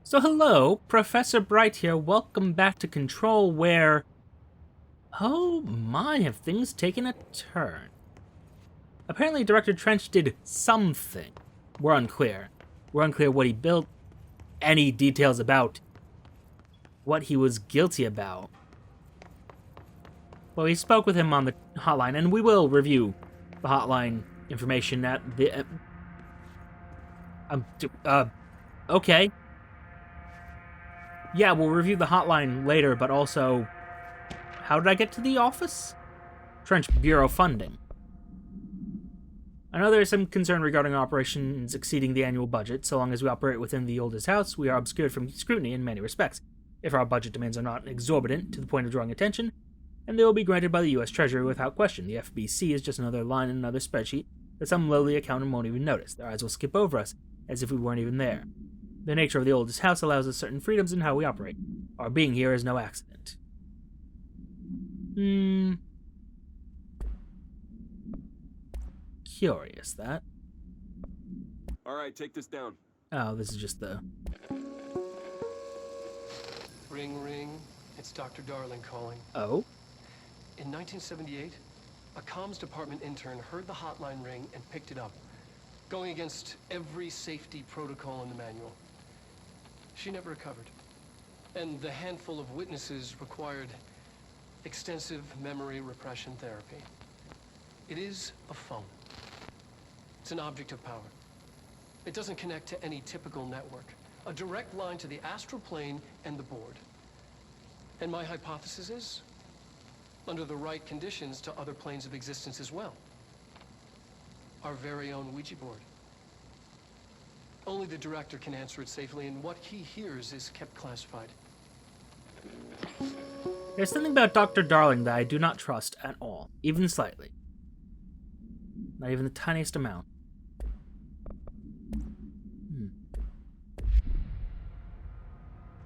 So hello, Professor Bright here. Welcome back to Control, where... Oh my, have things taken a turn. Apparently Director Trench did something. We're unclear. We're unclear what he built, any details about what he was guilty about. Well, we spoke with him on the hotline, and we will review the hotline information at the... okay. Yeah, we'll review the hotline later, but also... How did I get to the office? Trench Bureau funding. I know there is some concern regarding operations exceeding the annual budget. So long as we operate within the oldest house, we are obscured from scrutiny in many respects. If our budget demands are not exorbitant to the point of drawing attention, and they will be granted by the U.S. Treasury without question. The FBC is just another line in another spreadsheet that some lowly accountant won't even notice. Their eyes will skip over us, as if we weren't even there. The nature of the oldest house allows us certain freedoms in how we operate. Our being here is no accident. Curious, that. Alright, take this down. Oh, this is just the... Ring, ring. It's Dr. Darling calling. Oh? In 1978, a comms department intern heard the hotline ring and picked it up, going against every safety protocol in the manual. She never recovered. And the handful of witnesses required extensive memory repression therapy. It is a phone. It's an object of power. It doesn't connect to any typical network. A direct line to the astral plane and the board. And my hypothesis is, under the right conditions, to other planes of existence as well. Our very own Ouija board. Only the director can answer it safely, and what he hears is kept classified. There's something about Dr. Darling that I do not trust at all, even slightly. Not even the tiniest amount.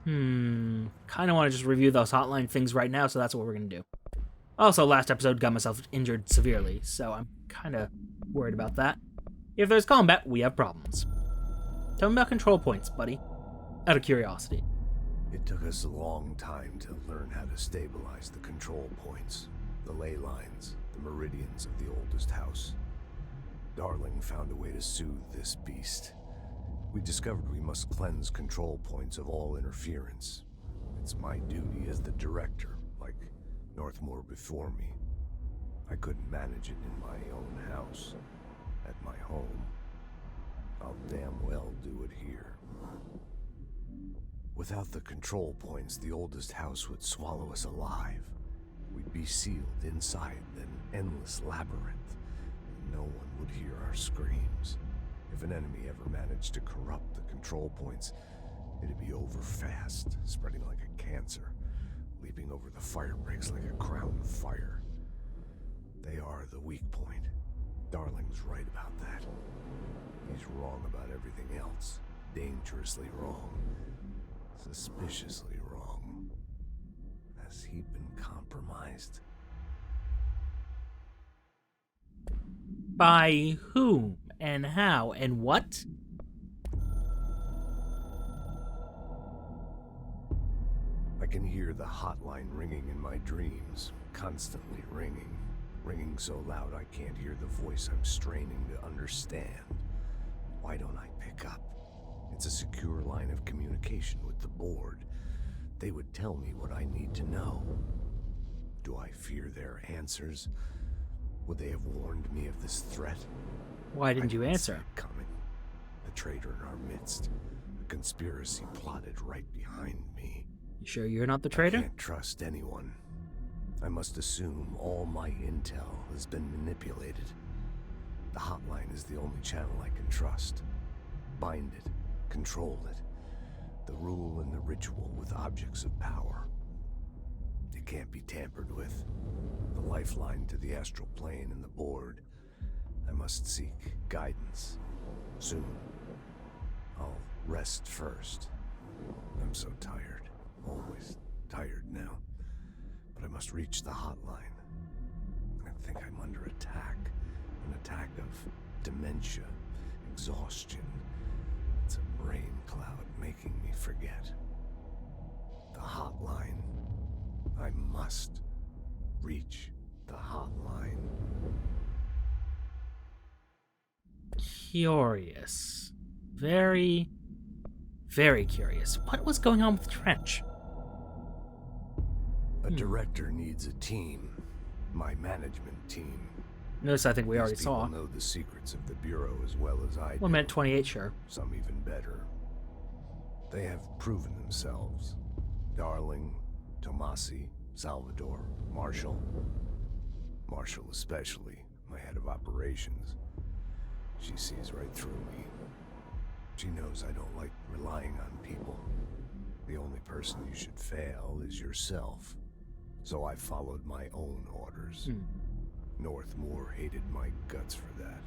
Kind of want to just review those hotline things right now, so that's what we're going to do. Also, last episode got myself injured severely, so I'm kind of worried about that. If there's combat, we have problems. Tell me about control points, buddy. Out of curiosity. It took us a long time to learn how to stabilize the control points, the ley lines, the meridians of the oldest house. Darling found a way to soothe this beast. We discovered we must cleanse control points of all interference. It's my duty as the director, like Northmore before me. I couldn't manage it in my own house, at my home. I'll damn well do it here. Without the control points, the oldest house would swallow us alive. We'd be sealed inside an endless labyrinth, and no one would hear our screams. If an enemy ever managed to corrupt the control points, it'd be over fast, spreading like a cancer, leaping over the fire breaks like a crown of fire. They are the weak point. Darling's right about that. He's wrong about everything else. Dangerously wrong. Suspiciously wrong. Has he been compromised? By whom, and how, and what? I can hear the hotline ringing in my dreams, constantly ringing. Ringing so loud I can't hear the voice I'm straining to understand. Why don't I pick up? It's a secure line of communication with the board. They would tell me what I need to know. Do I fear their answers? Would they have warned me of this threat? Why didn't you answer? See it coming. The traitor in our midst. A conspiracy plotted right behind me. You sure you're not the traitor? I can't trust anyone. I must assume all my intel has been manipulated. The hotline is the only channel I can trust. Bind it, control it. The rule and the ritual with objects of power. It can't be tampered with. The lifeline to the astral plane and the board. I must seek guidance. Soon. I'll rest first. I'm so tired. Always tired now. But I must reach the hotline. I think I'm under attack. An attack of dementia, exhaustion. It's a rain cloud making me forget. The hotline. I must reach the hotline. Curious. Very, very curious. What was going on with Trench? A director needs a team. My management team. Notice I think we already These people saw. know the secrets of the Bureau as well as I do. 1 minute 28, sure. Some even better. They have proven themselves. Darling, Tomasi, Salvador, Marshall. Marshall especially, my head of operations. She sees right through me. She knows I don't like relying on people. The only person you should fail is yourself. So I followed my own orders. Northmore hated my guts for that.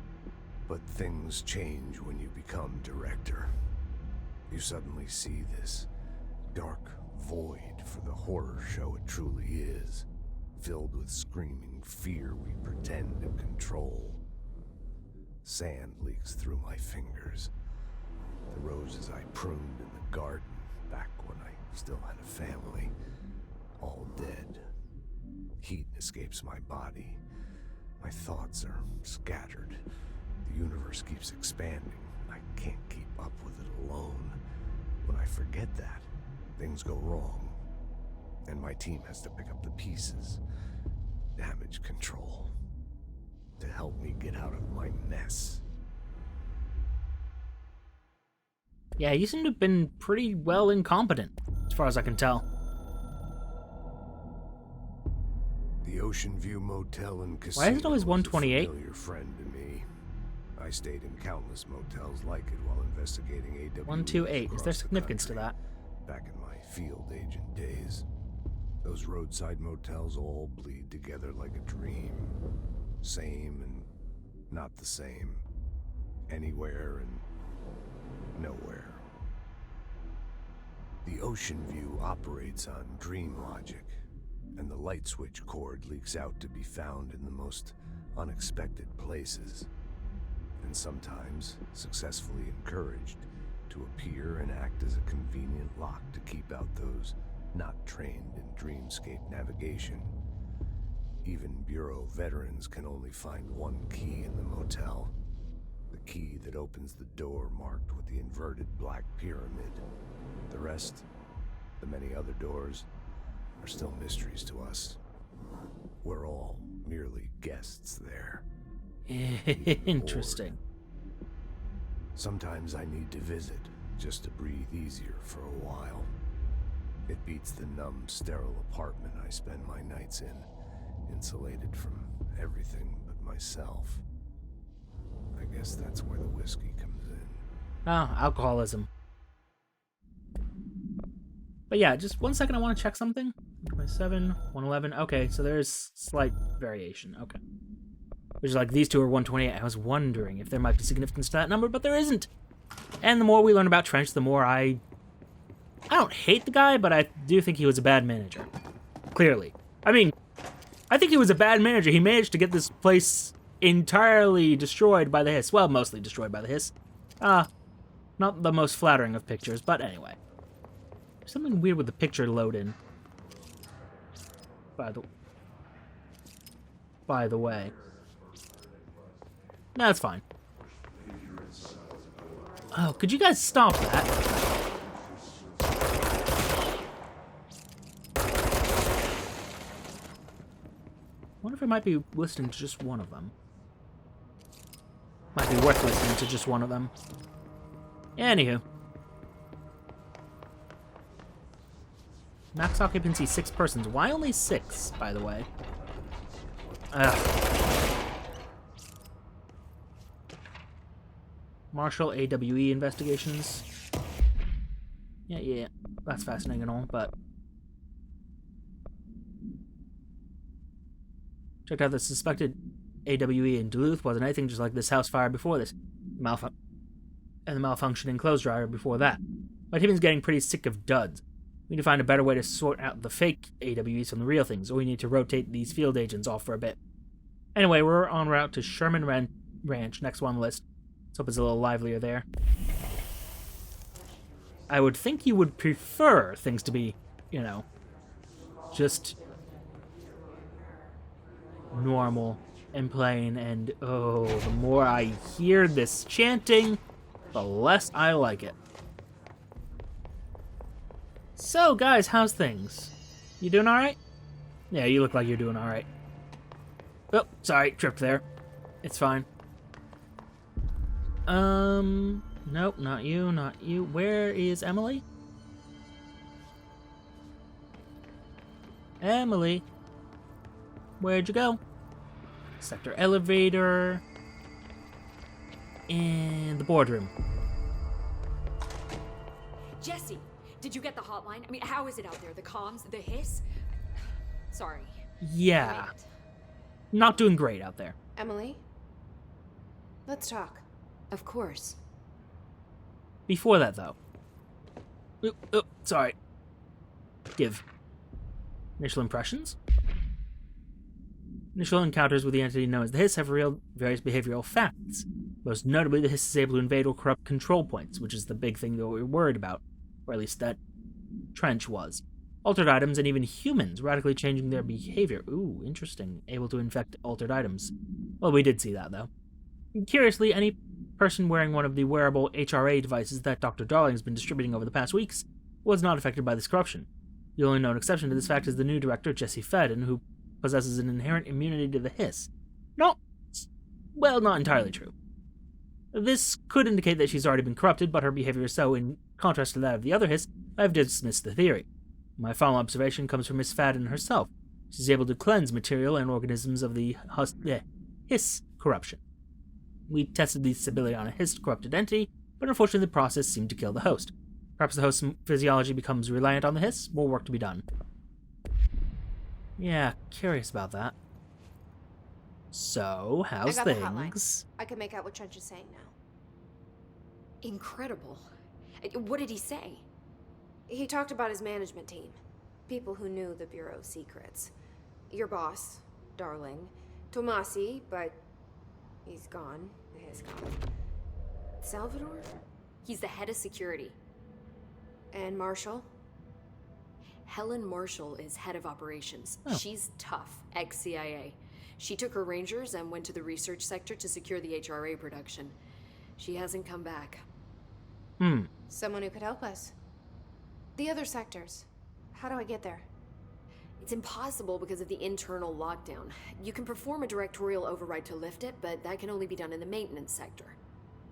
But things change when you become director. You suddenly see this dark void for the horror show it truly is, filled with screaming fear we pretend to control. Sand leaks through my fingers. The roses I pruned in the garden back when I still had a family, all dead. Heat escapes my body. My thoughts are scattered. The universe keeps expanding. I can't keep up with it alone. When I forget that, things go wrong. And my team has to pick up the pieces. Damage control. To help me get out of my mess. Yeah, you seem to have been pretty well incompetent, as far as I can tell. The Ocean View Motel and Casino. Why is it always was a 128? familiar friend to me. I stayed in countless motels like it while investigating AWE. 128. Is there across the significance to country. that? Back in my field agent days, those roadside motels all bleed together like a dream. Same and not the same. Anywhere and nowhere. The Ocean View operates on dream logic, and the light switch cord leaks out to be found in the most unexpected places, and sometimes successfully encouraged to appear and act as a convenient lock to keep out those not trained in dreamscape navigation. Even Bureau veterans can only find one key in the motel. The key that opens the door marked with the inverted black pyramid. The rest, the many other doors, are still mysteries to us. We're all merely guests there. Interesting. Sometimes I need to visit, just to breathe easier for a while. It beats the numb, sterile apartment I spend my nights in, insulated from everything but myself. I guess that's where the whiskey comes in. Ah, alcoholism. But yeah, just 1 second, I want to check something. 127, 111. Okay, so there's slight variation. Okay. Which is like, these two are 128. I was wondering if there might be significance to that number, but there isn't. And the more we learn about Trench, the more I don't hate the guy, but I do think he was a bad manager. Clearly. I mean, I think he was a bad manager. He managed to get this place entirely destroyed by the hiss. Well, mostly destroyed by the hiss. Not the most flattering of pictures, but anyway. There's something weird with the picture load-in. By the way. No, that's fine. Oh, could you guys stop that? I wonder if I might be listening to just one of them. Might be worth listening to just one of them. Anywho. Max occupancy 6 persons. Why only 6, by the way? Marshall AWE investigations. Yeah. That's fascinating and all, but... Checked out the suspected AWE in Duluth wasn't anything just like this house fire before this. And the malfunctioning clothes dryer before that. My team is getting pretty sick of duds. We need to find a better way to sort out the fake AWEs from the real things, or we need to rotate these field agents off for a bit. Anyway, we're en route to Sherman Ranch, next one on the list. Let's hope it's a little livelier there. I would think you would prefer things to be, just normal and plain, and the more I hear this chanting, the less I like it. So, guys, how's things? You doing alright? Yeah, you look like you're doing alright. Oh, sorry, tripped there. It's fine. Nope, not you, not you. Where is Emily? Emily? Where'd you go? Sector elevator. And the boardroom. Jesse, did you get the hotline? I mean, how is it out there? The comms, the hiss? Sorry. Yeah. Wait. Not doing great out there. Emily? Let's talk. Of course. Before that, though. Sorry. Give. Initial impressions? Initial encounters with the entity known as the Hiss have revealed various behavioral facts. Most notably, the Hiss is able to invade or corrupt control points, which is the big thing that we're worried about. Or at least that Trench was. Altered items and even humans radically changing their behavior. Ooh, interesting. Able to infect altered items. Well, we did see that, though. Curiously, any person wearing one of the wearable HRA devices that Dr. Darling has been distributing over the past weeks was not affected by this corruption. The only known exception to this fact is the new director, Jesse Faden, who possesses an inherent immunity to the Hiss. Not entirely true. This could indicate that she's already been corrupted, but her behavior is so in contrast to that of the other Hiss, I've dismissed the theory. My final observation comes from Miss Faden herself. She's able to cleanse material and organisms of the Hiss corruption. We tested the stability on a Hiss-corrupted entity, but unfortunately the process seemed to kill the host. Perhaps the host's physiology becomes reliant on the Hiss. More work to be done. Yeah, curious about that. So, how's I got things? The hotline. I can make out what Trench is saying now. Incredible. What did he say? He talked about his management team. People who knew the Bureau's secrets. Your boss, Darling. Tomasi, but he's gone. He's gone. Salvador? He's the head of security. And Marshall? Helen Marshall is head of operations. Oh. She's tough, ex-CIA. She took her rangers and went to the research sector to secure the HRA production. She hasn't come back. Someone who could help us. The other sectors. How do I get there? It's impossible because of the internal lockdown. You can perform a directorial override to lift it, but that can only be done in the maintenance sector.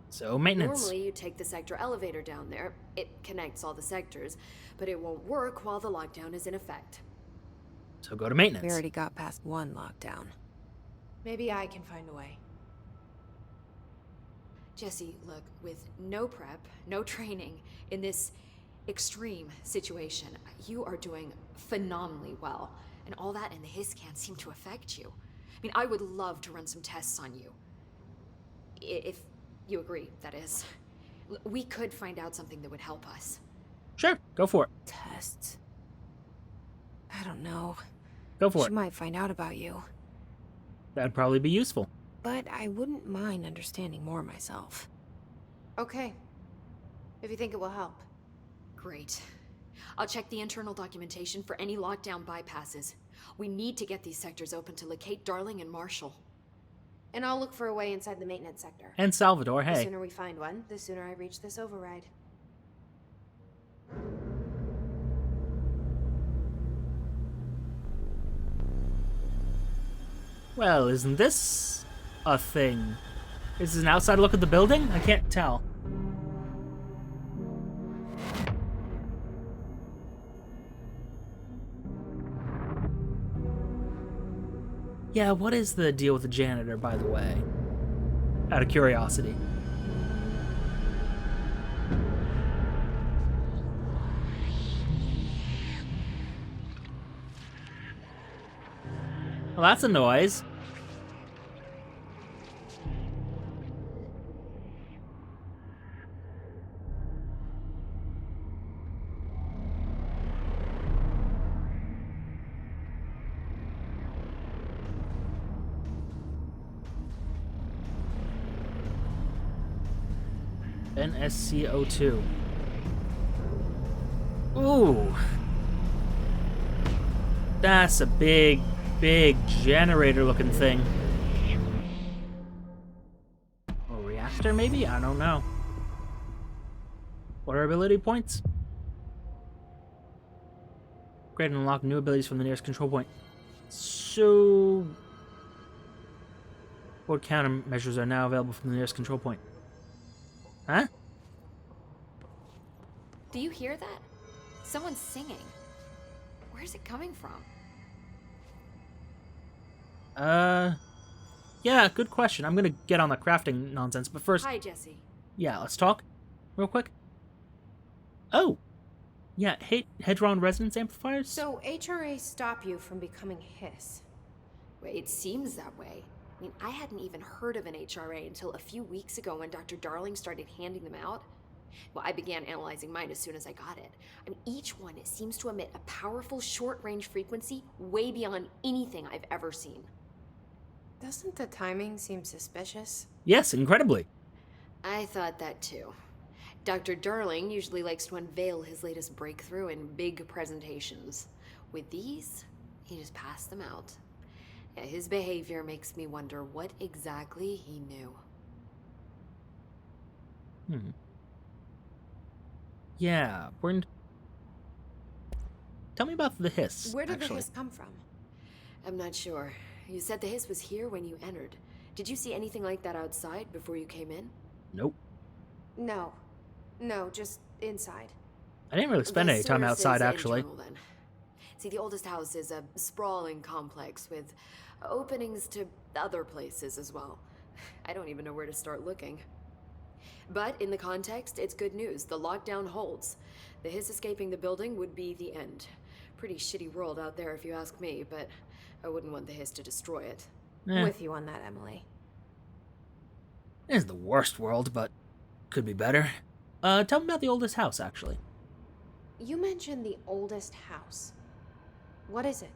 So, maintenance. Normally, you take the sector elevator down there. It connects all the sectors, but it won't work while the lockdown is in effect. So go to maintenance. We already got past one lockdown. Maybe I can find a way. Jesse, look, with no prep, no training, in this extreme situation, you are doing phenomenally well. And all that and the Hiss can't seem to affect you. I mean, I would love to run some tests on you. If you agree, that is. We could find out something that would help us. Sure, go for it. Tests. I don't know. Go for She it. might find out about you. That'd probably be useful. But I wouldn't mind understanding more myself. Okay. If you think it will help. Great. I'll check the internal documentation for any lockdown bypasses. We need to get these sectors open to locate Darling and Marshall. And I'll look for a way inside the maintenance sector. And Salvador, The hey. sooner we find one, the sooner I reach this override. Well, isn't this a thing? Is this an outside look at the building? I can't tell. Yeah, what is the deal with the janitor, by the way? Out of curiosity. Well, that's a noise. NSCO2. Ooh. That's a big, big generator-looking thing. Or reactor, maybe? I don't know. What are ability points? Upgrade and unlock new abilities from the nearest control point. So... what countermeasures are now available from the nearest control point? Huh? Do you hear that? Someone's singing. Where's it coming from? Yeah, good question. I'm gonna get on the crafting nonsense, but first... Hi, Jesse. Yeah, let's talk real quick. Oh! Yeah, Hedron resonance amplifiers? So HRA stop you from becoming Hiss? Wait, it seems that way. I mean, I hadn't even heard of an HRA until a few weeks ago when Dr. Darling started handing them out. Well, I began analyzing mine as soon as I got it. I mean, each one seems to emit a powerful short-range frequency way beyond anything I've ever seen. Doesn't the timing seem suspicious? Yes, incredibly. I thought that too. Dr. Darling usually likes to unveil his latest breakthrough in big presentations. With these, he just passed them out. Yeah, his behavior makes me wonder what exactly he knew. Yeah, tell me about the hiss, Where did the actually. Hiss come from? I'm not sure. You said the hiss was here when you entered. Did you see anything like that outside before you came in? Nope. No. No, just inside. I didn't really spend The any time source outside, is actually. internal, then. See, the oldest house is a sprawling complex with openings to other places as well. I don't even know where to start looking. But in the context, it's good news. The lockdown holds. The hiss escaping the building would be the end. Pretty shitty world out there if you ask me, but I wouldn't want the hiss to destroy it. With you on that, Emily. It is the worst world, but could be better. Tell me about the oldest house, actually. You mentioned the oldest house. What is it?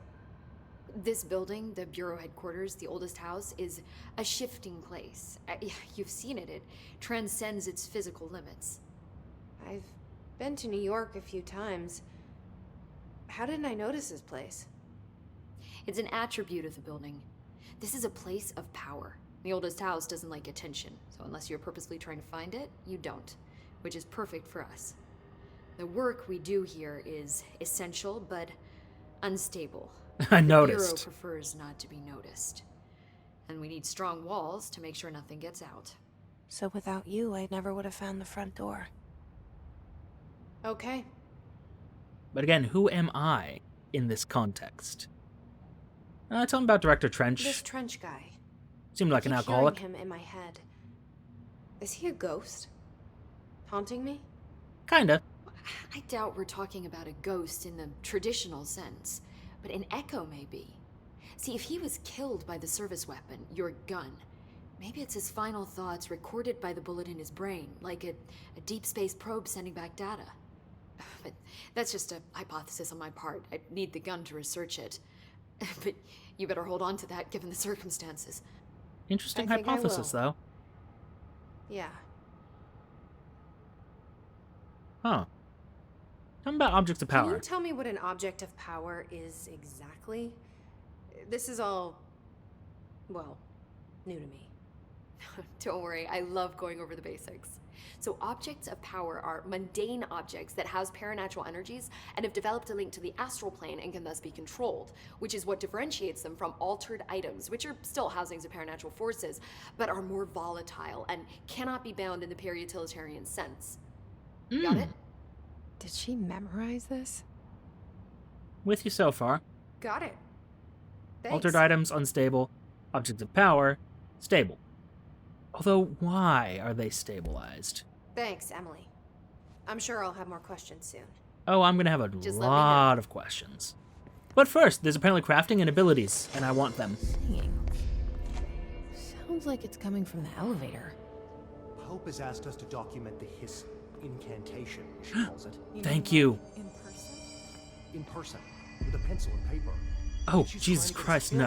This building, the Bureau headquarters, the oldest house, is a shifting place. You've seen it. It transcends its physical limits. I've been to New York a few times. How didn't I notice this place? It's an attribute of the building. This is a place of power. The oldest house doesn't like attention, so unless you're purposely trying to find it, you don't, which is perfect for us. The work we do here is essential, but unstable. I The Bureau noticed. prefers not to be noticed. And we need strong walls to make sure nothing gets out. So without you, I never would have found the front door. Okay. But again, who am I in this context? Tell me about Director Trench. This Trench guy. Seemed like an Keep alcoholic. hearing him in my head. Is he a ghost? Haunting me? Kinda. I doubt we're talking about a ghost in the traditional sense, but an echo maybe. See, if he was killed by the service weapon, your gun, maybe it's his final thoughts recorded by the bullet in his brain, like a deep space probe sending back data. But that's just a hypothesis on my part. I need the gun to research it. But you better hold on to that given the circumstances. Interesting I think I hypothesis, will. though. Yeah. Huh. Tell me about objects of Can power. you tell me what an object of power is exactly? This is all, well, new to me. Don't worry, I love going over the basics. So objects of power are mundane objects that house paranatural energies and have developed a link to the astral plane and can thus be controlled, which is what differentiates them from altered items, which are still housings of paranatural forces, but are more volatile and cannot be bound in the peri-utilitarian sense. Got it? Did she memorize this? With you so far. Got it. Thanks. Altered items, unstable. Objects of power, stable. Although, why are they stabilized? Thanks, Emily. I'm sure I'll have more questions soon. Oh, I'm gonna have a Just let me know. lot of questions. But first, there's apparently crafting and abilities, and I want them. Singing. Sounds like it's coming from the elevator. Hope has asked us to document the Hiss incantation, she calls it. Thank you. In person? In person, with a pencil and paper. Oh, She's Jesus trying to get us Christ, killed.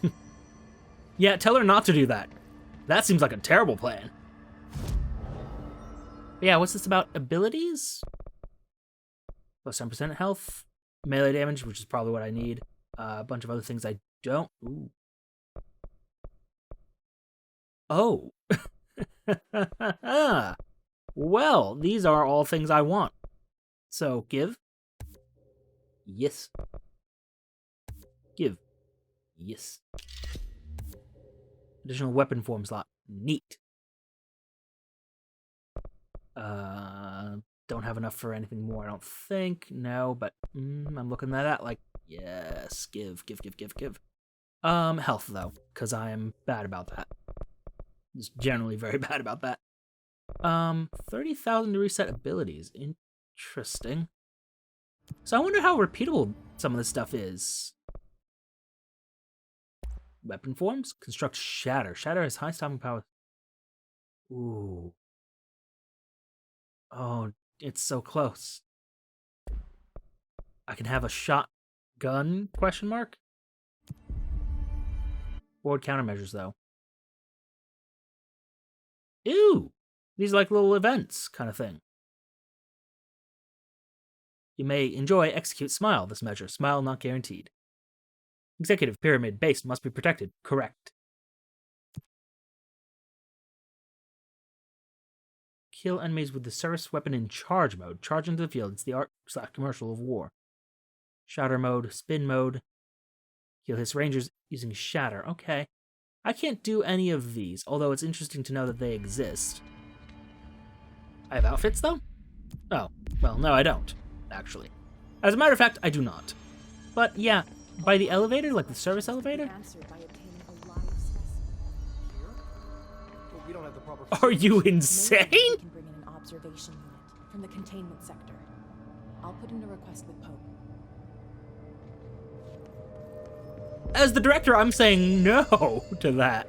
no. Yeah, tell her not to do that. That seems like a terrible plan. Yeah, what's this about abilities? Plus 10% health. Melee damage, which is probably what I need. A bunch of other things I don't. Ooh. Oh. Well, these are all things I want. So, give. Yes. Give. Yes. Additional weapon form slot. Neat. Don't have enough for anything more, I don't think. No, but I'm looking at that like, yes, give. Health, though, because I am bad about that. Just generally very bad about that. 30,000 to reset abilities. Interesting. So I wonder how repeatable some of this stuff is. Weapon forms? Construct Shatter. Shatter has high stopping power. Ooh. Oh, it's so close. I can have a shotgun, question mark? Board countermeasures, though. Ew! These are like little events kind of thing. You may enjoy, execute, smile this measure. Smile not guaranteed. Executive pyramid base must be protected. Correct. Kill enemies with the service weapon in charge mode. Charge into the field. It's the art/commercial of war. Shatter mode, spin mode. Heal his rangers using shatter. Okay. I can't do any of these, although it's interesting to know that they exist. I have outfits, though? Oh, well, no, I don't, actually. As a matter of fact, I do not. But yeah, by the elevator, like the service elevator? We don't have the proper Are you insane? Maybe we can bring in an observation unit from the containment sector. I'll put in a request with Pope. As the director, I'm saying no to that.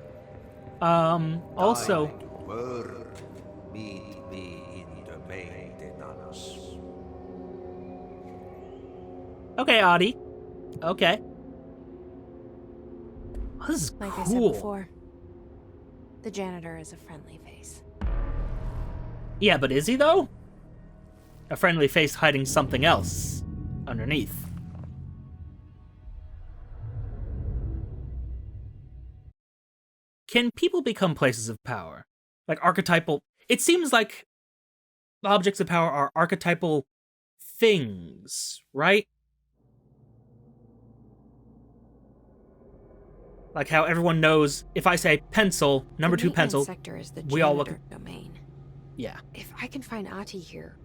Also... Meet me in the maintenance. Okay, Adi. Okay. Oh, this is Like cool. I said before, the janitor is a friendly face. Yeah, but is he, though? A friendly face hiding something else underneath. Can people become places of power? Like archetypal... It seems like objects of power are archetypal things, right? Like how everyone knows, if I say pencil, number 2 pencil, Sector is the we all look janitor domain. Yeah. If I can find Ati here,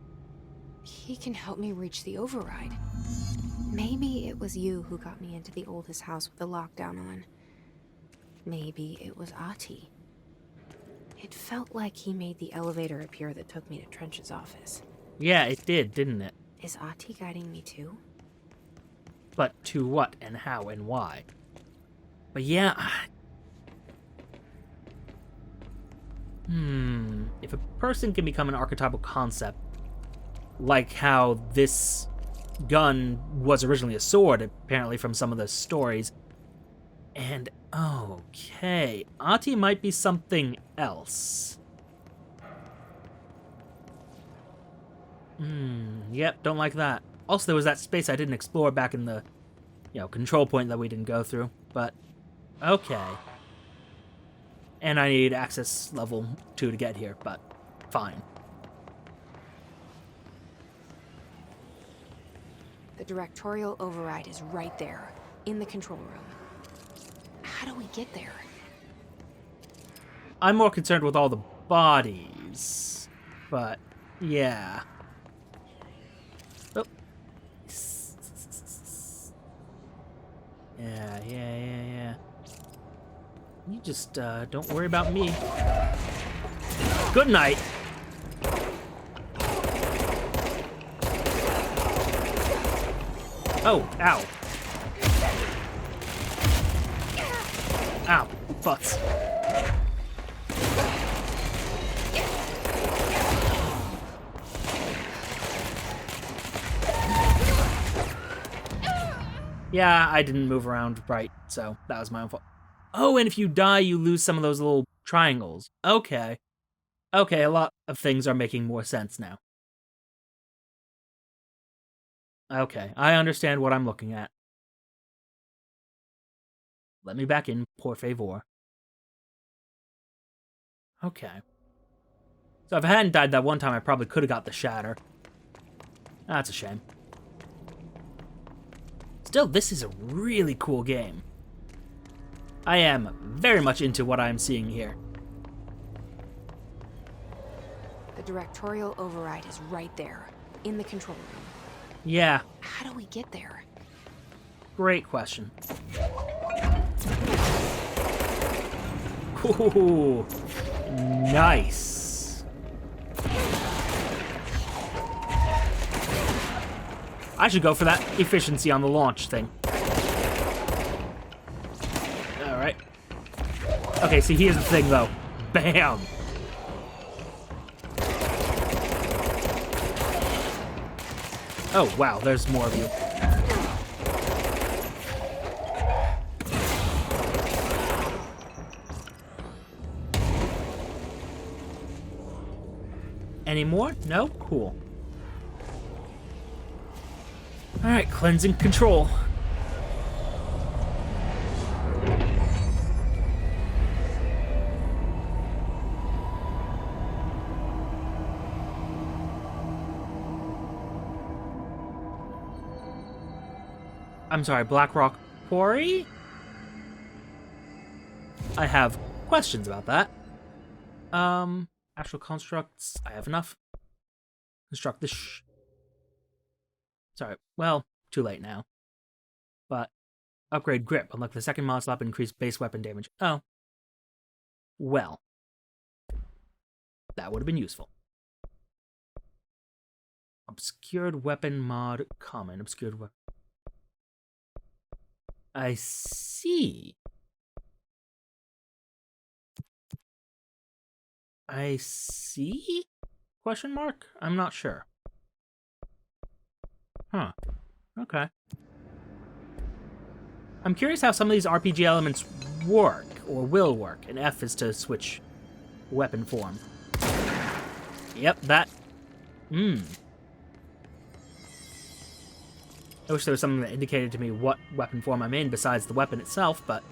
he can help me reach the override. Maybe it was you who got me into the oldest house with the lockdown on. Maybe it was Ati. It felt like he made the elevator appear that took me to Trench's office. Yeah, it did, didn't it? Is Ati guiding me too? But to what and how and why? But yeah... If a person can become an archetypal concept, like how this gun was originally a sword, apparently from some of the stories, and okay, Ati might be something else. Yep, don't like that. Also, there was that space I didn't explore back in the, control point that we didn't go through, but okay. And I need access level 2 to get here, but fine. The directorial override is right there, in the control room. How do we get there? I'm more concerned with all the bodies, but yeah. Oh. Yeah. You just, don't worry about me. Good night. Oh, ow. Ow, butts. Yeah, I didn't move around right, so that was my own fault. Oh, and if you die, you lose some of those little triangles. Okay. Okay, a lot of things are making more sense now. Okay, I understand what I'm looking at. Let me back in, por favor. Okay. So if I hadn't died that one time, I probably could have got the shatter. That's a shame. Still, this is a really cool game. I am very much into what I'm seeing here. The directorial override is right there, in the control room. Yeah. How do we get there? Great question. Ooh, nice. I should go for that efficiency on the launch thing. Alright. Okay, see, here's the thing, though. Bam! Oh, wow, there's more of you. Any more? No? Cool. Alright, cleansing control. I'm sorry, Blackrock Quarry? I have questions about that. Actual constructs, I have enough. Construct this sorry, well, too late now. But, upgrade grip. Unlock the second mod slot, increase base weapon damage. Oh. Well. That would have been useful. Obscured weapon mod, common. Obscured weapon. I see. I see? Question mark? I'm not sure. Huh. Okay. I'm curious how some of these RPG elements work, or will work, and F is to switch weapon form. Yep, that... I wish there was something that indicated to me what weapon form I'm in besides the weapon itself, but...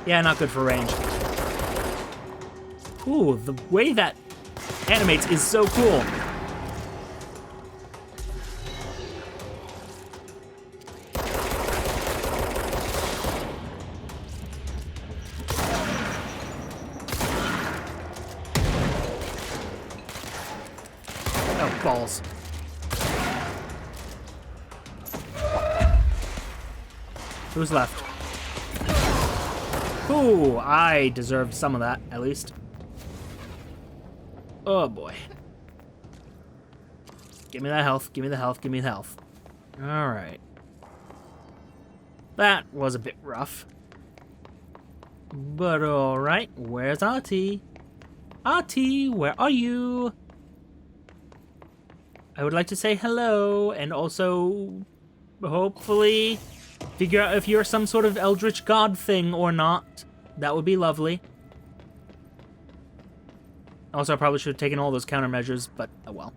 yeah, not good for range. Ooh, the way that animates is so cool. Oh, balls. Who's left? Ooh, I deserved some of that, at least. Oh, boy. Give me that health, give me the health, give me the health. Alright. That was a bit rough. But alright, where's Artie? Artie, where are you? I would like to say hello, and also, hopefully, figure out if you're some sort of eldritch god thing or not. That would be lovely. Also, I probably should have taken all those countermeasures, but oh well.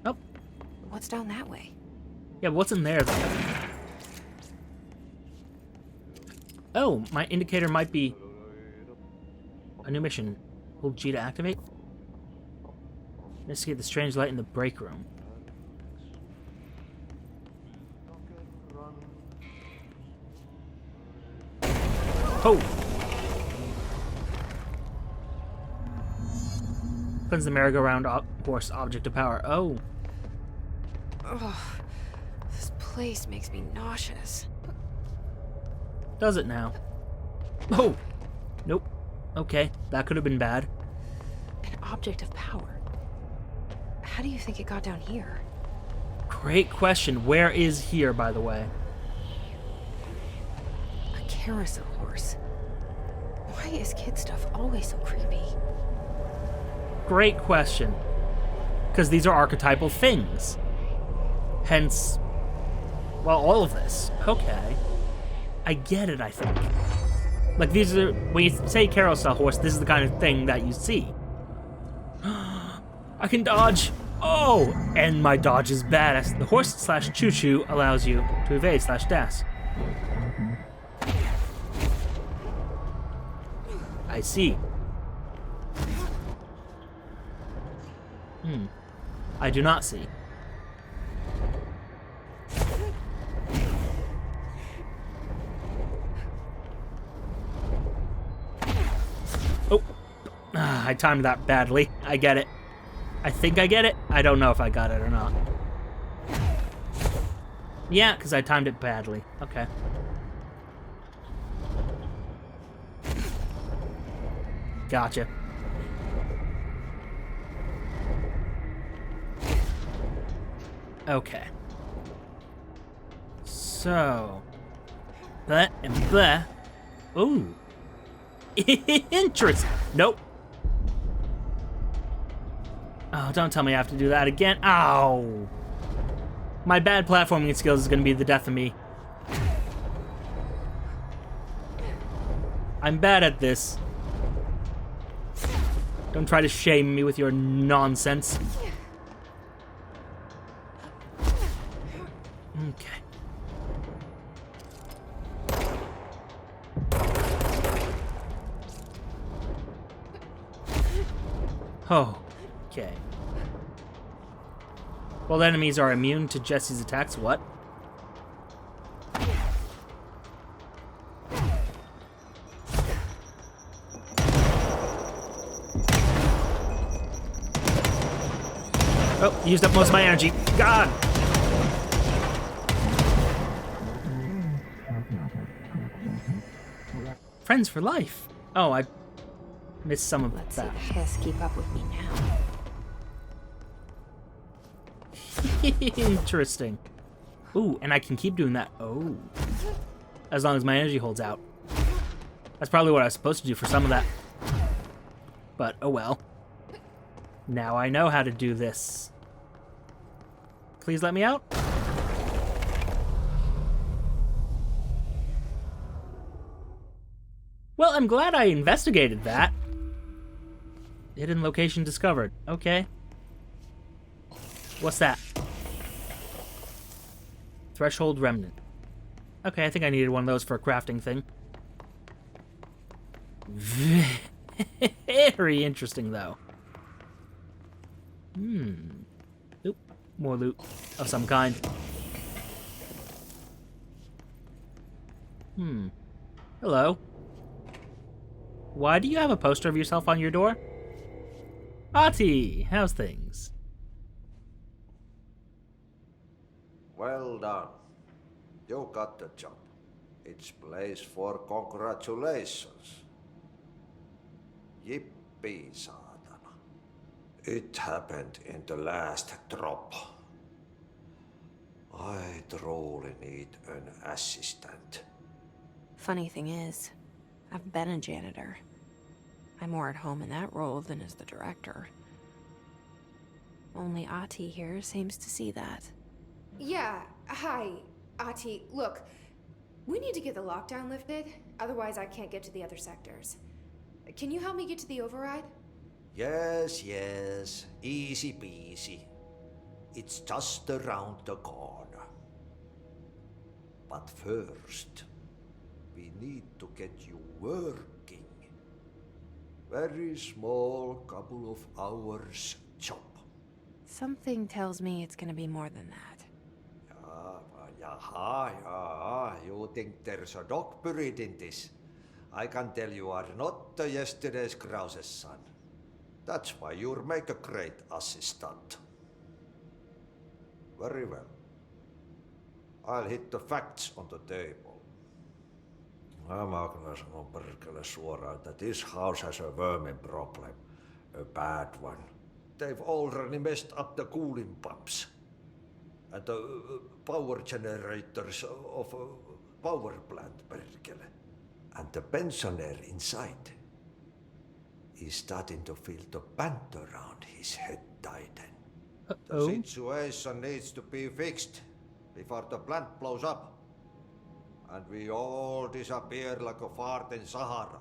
Oh. What's down that way? Yeah, but what's in there, though? Oh, my indicator might be a new mission. Hold G to activate. Investigate the strange light in the break room. Oh! Cleanse the merry-go-round horse object of power. Oh. Ugh, this place makes me nauseous. Does it now? Oh! Nope. Okay, that could have been bad. An object of power. How do you think it got down here? Great question. Where is here, by the way? A carousel horse. Why is kid stuff always so creepy? Great question. Because these are archetypal things. Hence, Well, all of this. Okay. I get it, I think. Like, these are... When you say carousel horse, this is the kind of thing that you see. I can dodge! Oh! And my dodge is badass. The horse slash choo-choo allows you to evade slash dash. I see. I do not see. Oh. I timed that badly. I get it. I think I get it. I don't know if I got it or not. Yeah, because I timed it badly. Okay. Gotcha. Okay. So... That and that. Ooh. Interesting. Nope. Oh, don't tell me I have to do that again. Ow. My bad platforming skills is going to be the death of me. I'm bad at this. Don't try to shame me with your nonsense. Okay. Oh, okay. Well, enemies are immune to Jesse's attacks. What? Oh, used up most of my energy. God! Friends for life. Oh, I missed some of Let's that. see if Hiss keep up with me now. Interesting. Ooh, and I can keep doing that. Oh. As long as my energy holds out. That's probably what I was supposed to do for some of that. But, oh well. Now I know how to do this. Please let me out. Well, I'm glad I investigated that. Hidden location discovered. Okay. What's that? Threshold remnant. Okay, I think I needed one of those for a crafting thing. Very interesting, though. Oop. More loot of some kind. Hello. Why do you have a poster of yourself on your door? Ati, how's things? Well done. You got the job. It's place for congratulations. Yippee, saatana. It happened in the last drop. I truly need an assistant. Funny thing is, I've been a janitor. I'm more at home in that role than as the director. Only Ati here seems to see that. Yeah, hi, Ati. Look, we need to get the lockdown lifted, otherwise I can't get to the other sectors. Can you help me get to the override? Yes, yes. Easy peasy. It's just around the corner. But first, we need to get you working. Very small, couple of hours job. Something tells me it's gonna be more than that. Yeah. You think there's a dog buried in this? I can tell you are not the yesterday's Krause's son. That's why you'll make a great assistant. Very well. I'll hit the facts on the table. Mä kyllä sanon perkele suoraan, that this house has a vermin problem. A bad one. They've already messed up the cooling pumps. And the power generators of a power plant, perkele. And the pensioner inside is starting to feel the band around his head tighten. The situation needs to be fixed. before the plant blows up. And we all disappear like a fart in Sahara.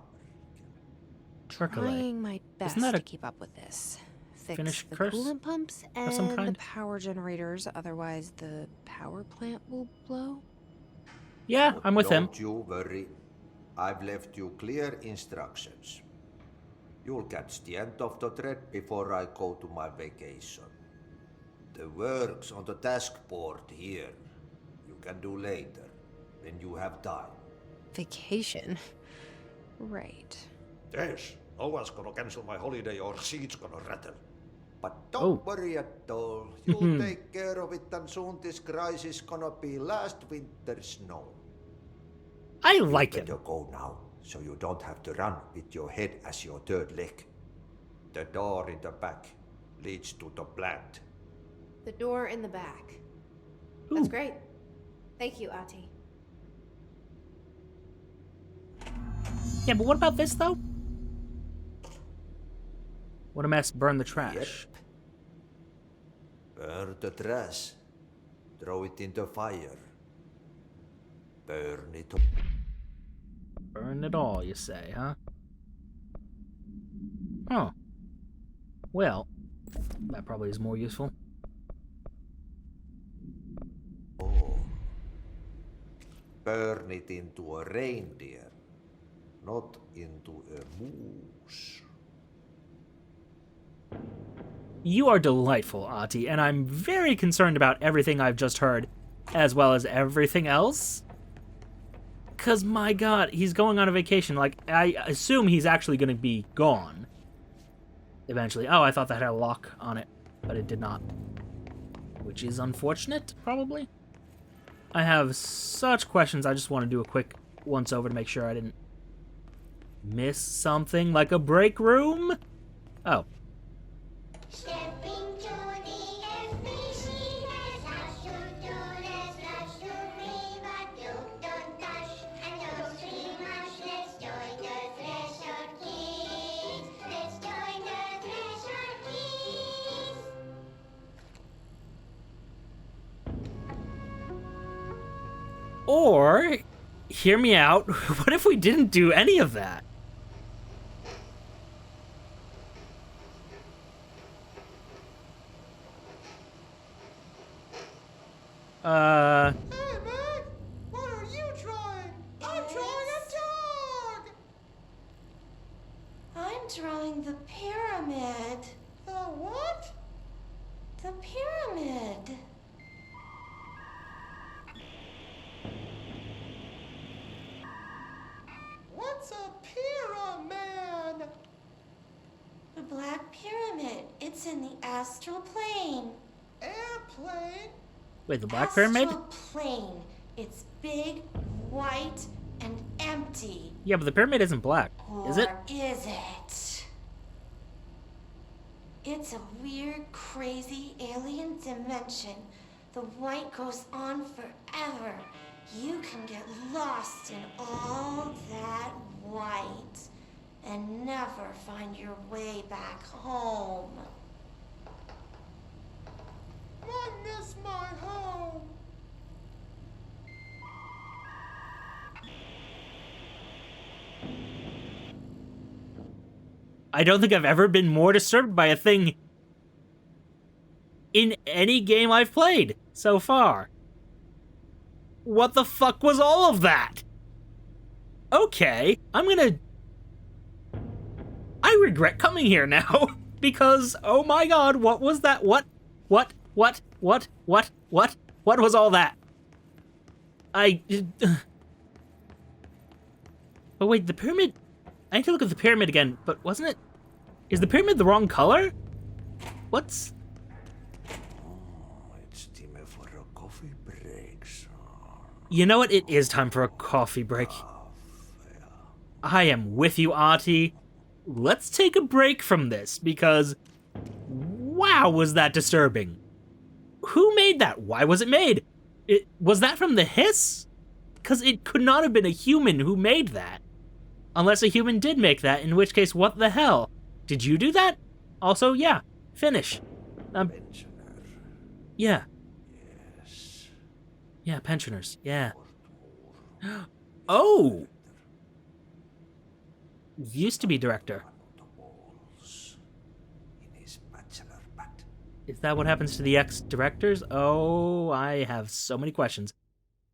Percolate. Trying my best Isn't that a to keep up with this. Fix Finnish the curse coolant pumps of some and the kind? power generators, otherwise the power plant will blow. Yeah, I'm with him. Don't you worry. I've left you clear instructions. You'll catch the end of the thread before I go to my vacation. The work's on the task board here. You can do later, when you have time. Vacation? Right. Yes, no one's gonna cancel my holiday or seat's gonna rattle. But don't worry at all. You'll take care of it, and soon this crisis gonna be last winter's snow. I like You him. better go now, so you don't have to run with your head as your third leg. The door in the back leads to the plant. The door in the back. Ooh. That's great. Thank you, Ati. Yeah, but what about this, though? What a mess. Burn the trash. Yep. Burn the trash. Throw it in the fire. Burn it. Burn it all, you say, huh? Oh. Well, that probably is more useful. Oh. Burn it into a reindeer, not into a moose. You are delightful, Ati, and I'm very concerned about everything I've just heard, as well as everything else. Because, my god, he's going on a vacation. Like, I assume he's actually going to be gone. Eventually. Oh, I thought that had a lock on it, but it did not. Which is unfortunate, probably. I have such questions. I just want to do a quick once-over to make sure I didn't miss something, like a break room? Oh. Or, hear me out, what if we didn't do any of that? Hey, man! What are you drawing? I'm drawing a dog! I'm drawing the pyramid. The what? The pyramid. What's a pyramid? The Black Pyramid. It's in the astral plane. Airplane? Wait, the Black Pyramid? Astral plane. It's big, white, and empty. Yeah, but the pyramid isn't black, is it? Or is it? It's a weird, crazy alien dimension. The white goes on forever. You can get lost in all that white and never find your way back home. I miss my home. I don't think I've ever been more disturbed by a thing in any game I've played so far. What the fuck was all of that? Okay, I regret coming here now, because, oh my god, what was that? What was all that? But wait, the pyramid... I need to look at the pyramid again, but wasn't it... Is the pyramid the wrong color? What's... Oh, it's time for a coffee break, son. You know what? It is time for a coffee break. I am with you, Ati. Let's take a break from this, because... Wow, was that disturbing. Who made that? Why was it made? Was that from the hiss? Because it could not have been a human who made that. Unless a human did make that, in which case, what the hell? Did you do that? Also, yeah, finish. Pensioner. Yeah. Yes. Yeah, pensioners. Yeah. Oh! Used to be director. Is that what happens to the ex-directors? Oh, I have so many questions.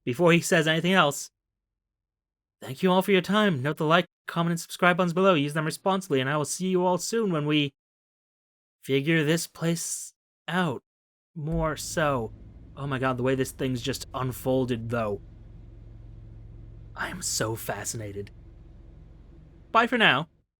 Before he says anything else, thank you all for your time. Note the like, comment, and subscribe buttons below. Use them responsibly, and I will see you all soon when we figure this place out. More so. Oh my god, the way this thing's just unfolded, though. I am so fascinated. Bye for now.